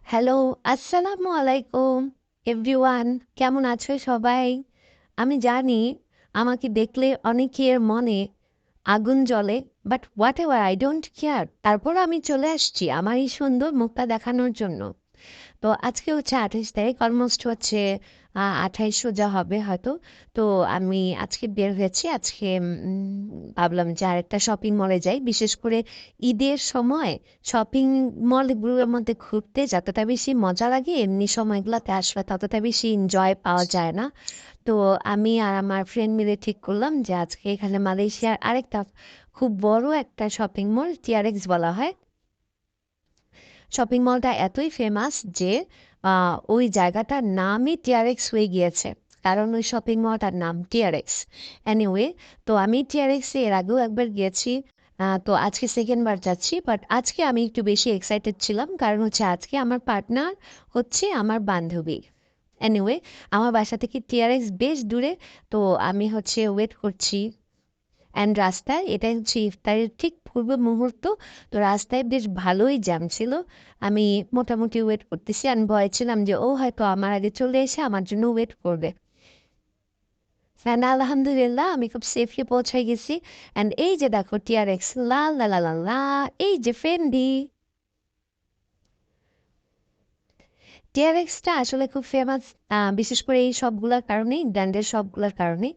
Hello, আসসালামু আলাইকুম everyone. কেমন আছো সবাই? আমি জানি আমাকে দেখলে অনেকের মনে আগুন জ্বলে, but whatever I don't care. তারপরও আমি চলে আসছি আমার এই সুন্দর মুখটা দেখানোর জন্য। তো আজকে হচ্ছে ২৮ তারিখ, অলমোস্ট হচ্ছে ২৮ সোজা হবে হয়তো। তো আমি আজকে বের হয়েছি। আজকে ভাবলাম যে আরেকটা শপিং মলে যাই। বিশেষ করে ঈদের সময় শপিং মলগুলোর মধ্যে ঘুরতে যতটা বেশি মজা লাগে, এমনি সময়গুলোতে আসলে ততটা বেশি এনজয় পাওয়া যায় না। তো আমি আর আমার ফ্রেন্ড মিলে ঠিক করলাম যে আজকে এখানে মালয়েশিয়ার আরেকটা খুব বড় একটা শপিং মল টিআরএক্স বলা হয়। শপিং মলটা এতই ফেমাস যে ওই জায়গাটার নামই টিআরএক্স হয়ে গিয়েছে। কারণ ওই শপিং মলটার নাম টিআরএক্স। এনিওয়ে, তো আমি টিআরএক্সে এর আগেও একবার গিয়েছি। তো আজকে সেকেন্ড বার যাচ্ছি। বাট আজকে আমি একটু বেশি এক্সাইটেড ছিলাম। কারণ হচ্ছে আজকে আমার পার্টনার হচ্ছে আমার বান্ধবী। এনিওয়ে, আমার বাসা থেকে টিআরএক্স বেশ দূরে। তো আমি হচ্ছে ওয়েট করছি। অ্যান্ড রাস্তায় এটাই হচ্ছে ইফতারের ঠিক পূর্ব মুহূর্ত। তো রাস্তায় বেশ ভালোই জ্যাম ছিল। আমি মোটামুটি ওয়েট করতেছি। আমি ভয়ে ছিলাম যে ও হয়তো আমার আগে চলে এসে আমার জন্য ওয়েট করবে। অ্যান্ড আলহামদুলিল্লাহ আমি খুব সেফলি পৌঁছায় গেছি। অ্যান্ড এই যে দেখো টিআরএক্স, লা লা লা লা লা, এই যে ফেন্ডি। টিআরএক্সটা আসলে খুব ফেমাস, বিশেষ করে এই সবগুলোর কারণেই, ব্র্যান্ডের সবগুলোর কারণেই।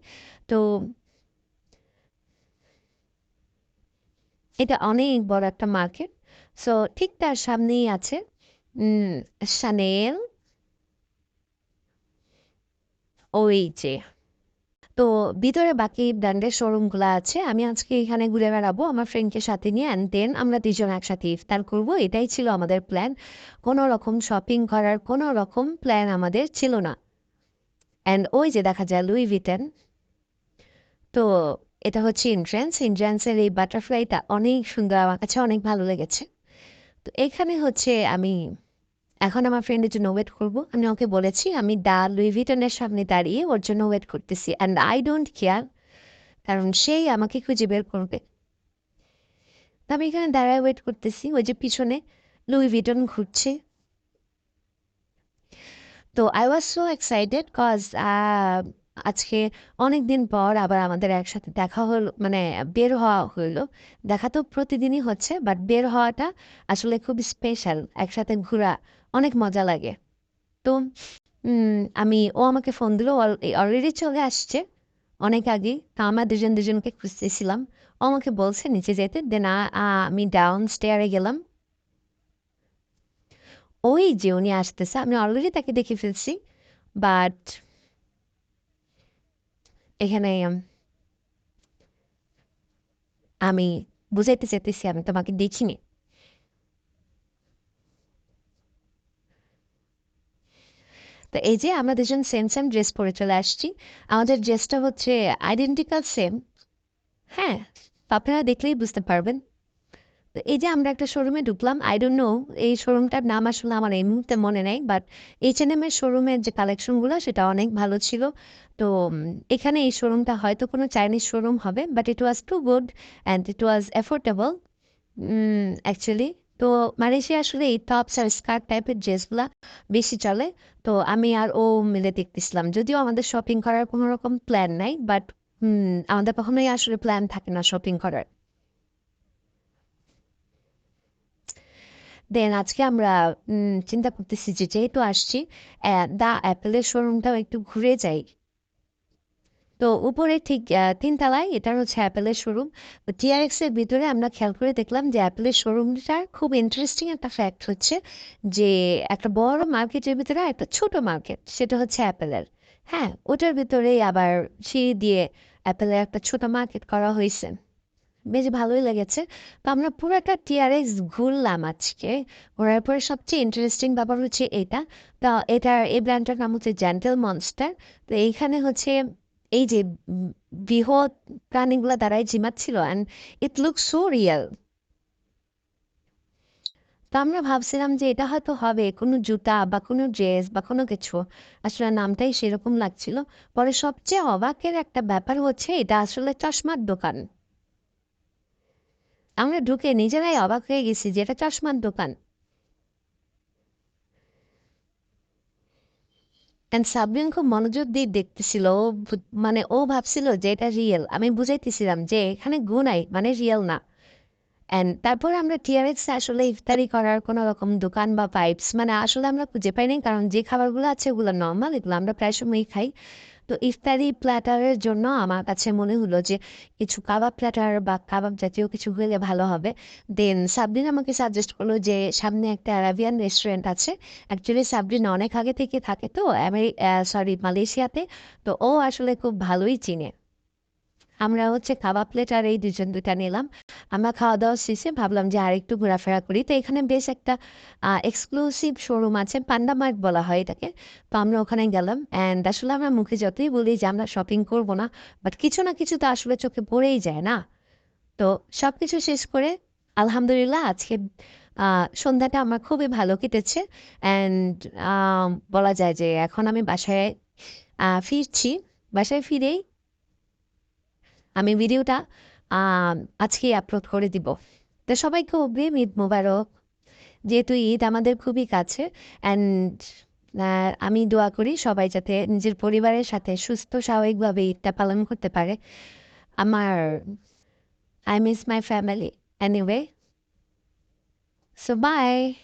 তো এটা অনেক বড় একটা মার্কেট। সো ঠিক তার সামনেই আছে উম শানেল, ওই যে। তো ভিতরে বাকি ব্র্যান্ডের শোরুমগুলো আছে। আমি আজকে এখানে ঘুরে বেড়াবো আমার ফ্রেন্ডকে সাথে নিয়ে, অ্যান্ড দেন আমরা দুজন একসাথে ইফতার করব। এটাই ছিল আমাদের প্ল্যান। কোনো রকম শপিং করার কোনো রকম প্ল্যান আমাদের ছিল না। অ্যান্ড ওই যে দেখা যায় লুই ভিটেন। তো এটা হচ্ছে এন্ট্রান্সের এই বাটারফ্লাইটা অনেক সুন্দর, আমার কাছে অনেক ভালো লেগেছে। তো এখানে হচ্ছে আমি এখন আমার ফ্রেন্ডের জন্য ওয়েট করব। আমি ওকে বলেছি আমি লুই ভিটনের সামনে দাঁড়িয়ে ওর জন্য ওয়েট করতেছি, অ্যান্ড আই ডোন্ট কেয়ার, কারণ সেই আমাকে খুঁজে বের করবে। তো আমি এখানে দাঁড়ায় ওয়েট করতেছি, ওই যে পিছনে লুই ভিটন ঘুরছে। তো I was so excited cause আজকে অনেক দিন পর আবার আমাদের একসাথে দেখা হলো, মানে বের হওয়া হলো। দেখা তো প্রতিদিনই হচ্ছে, বাট বের হওয়াটা আসলে খুব স্পেশাল। একসাথে ঘোরা অনেক মজা লাগে। তো ও আমাকে ফোন দিল, অলরেডি চলে আসছে অনেক আগেই। তো আমরা দুজন দুজনকে খুঁজতেছিলাম। ও আমাকে বলছে নিচে যেতে, দেন আমি ডাউন স্টেয়ারে গেলাম। ওই যে উনি আসতেছে, আমি অলরেডি তাকে দেখে ফেলছি। বাট এখানে আমি বুঝাইতে চাইতেছি আমি তোমাকে দেখিনি। তো এই যে আমরা দুজন সেম সেম ড্রেস পরে চলে আসছি। আমাদের ড্রেসটা হচ্ছে আইডেন্টিক্যাল সেম। হ্যাঁ, তো আপনারা দেখলেই বুঝতে পারবেন। তো এই যে আমরা একটা শোরুমে ঢুকলাম, আই ডোন্ট নো এই শোরুমটার নাম আসলে আমার এই মুহূর্তে মনে নেই, বাট H&M এর শোরুমের যে কালেকশনগুলো সেটা অনেক ভালো ছিল। তো এখানে এই শোরুমটা হয়তো কোনো চাইনিজ শোরুম হবে, but it was too good and it was affordable actually. তো মালয়েশিয়া আসলে এই টপস আর স্কার্ট টাইপের ড্রেসগুলা বেশি চলে। তো আমি আর ও মিলে দেখতেছিলাম, যদিও আমাদের শপিং করার কোনো রকম প্ল্যান নাই, বাট আমাদের কখনোই আসলে প্ল্যান থাকে না শপিং করার। দেন আজকে আমরা চিন্তা করতেছি যে যেহেতু আসছি, দা অ্যাপেলের শোরুমটাও একটু ঘুরে যাই। তো উপরে ঠিক ৩ তলায় এটার হচ্ছে অ্যাপেলের শোরুম। তো টিআরএক্স এর ভিতরে আমরা খেয়াল করে দেখলাম যে অ্যাপেলের শোরুমটার খুব ইন্টারেস্টিং একটা ফ্যাক্ট হচ্ছে যে একটা বড় মার্কেটের ভিতরে একটা ছোট মার্কেট, সেটা হচ্ছে অ্যাপেলের। হ্যাঁ, ওটার ভিতরেই আবার সিঁড়ি দিয়ে অ্যাপেলের একটা ছোট মার্কেট করা হয়েছে। বেশ ভালোই লেগেছে। তো আমরা পুরাটা টিআরএক্স ঘুরলাম আজকে। ঘোরার পরে সবচেয়ে ইন্টারেস্টিং ব্যাপার হচ্ছে এটা। তা এই ব্র্যান্ডটার নাম হচ্ছে জেন্টল মনস্টার। তো এইখানে হচ্ছে এই যে বৃহৎ প্রাণীগুলা দ্বারাই জিমাচ্ছিল, and it look so real. তো আমরা ভাবছিলাম যে এটা হয়তো হবে কোনো জুতা বা কোনো ড্রেস বা কোনো কিছু। আসলে নামটাই সেরকম লাগছিল। পরে সবচেয়ে অবাকের একটা ব্যাপার হচ্ছে এটা আসলে চশমার দোকান। আমরা ঢুকে নিজেরাই অবাক হয়ে গেছি যে এটা চশমার দোকান। অ্যান্ড সাবরিন খুব মনোযোগ দিয়ে দেখতেছিল। মানে ও ভাবছিল যে এটা রিয়েল। আমি বুঝাইতেছিলাম যে এখানে গু নাই, মানে রিয়েল না। অ্যান্ড তারপর আমরা টিআরএক্সে আসলে ইফতারি করার কোনো রকম দোকান বা পাইপস মানে আসলে আমরা খুঁজে পাই নাই, কারণ যে খাবারগুলো আছে ওগুলো নর্মাল, এগুলো আমরা প্রায় সময়ই খাই। তো ইফতারি প্ল্যাটারের জন্য আমার কাছে মনে হলো যে কিছু কাবাব প্ল্যাটার বা কাবাব জাতীয় কিছু হলে ভালো হবে। দেন সাবরিন আমাকে সাজেস্ট করলো যে সামনে একটা অ্যারাবিয়ান রেস্টুরেন্ট আছে। অ্যাকচুয়ালি সাবরিন অনেক আগে থেকে থাকে তো মালয়েশিয়াতে। তো ও আসলে খুব ভালোই চিনে। আমরা হচ্ছে কাবাব প্লেট আর এই ২ জন ২টা নিলাম। আমরা খাওয়া-দাওয়া শেষে ভাবলাম যে আরেকটু ঘোরাফেরা করি। তো এখানে বেশ একটা এক্সক্লুসিভ শোরুম আছে, পান্ডা মার্ট বলা হয় এটাকে। তো আমরা ওখানে গেলাম অ্যান্ড আসলে আমরা মুখে যতই বলি যে আমরা শপিং করব না, বাট কিছু না কিছু তো আসলে চোখে পড়েই যায় না? তো সবকিছু শেষ করে আলহামদুলিল্লাহ আজকে সন্ধ্যাটা আমার খুবই ভালো কেটেছে। অ্যান্ড বলা যায় যে এখন আমি বাসায় ফিরছি। বাসায় ফিরেই আমি ভিডিওটা আম আজকেই আপলোড করে দিব। তো সবাইকে অগ্রিম ঈদ মোবারক। যেহেতু ঈদ আমাদের খুবই কাছে অ্যান্ড আমি দোয়া করি সবাই যাতে নিজের পরিবারের সাথে সুস্থ স্বাভাবিকভাবে ঈদটা পালন করতে পারে। আমার I miss my family. Anyway, so bye.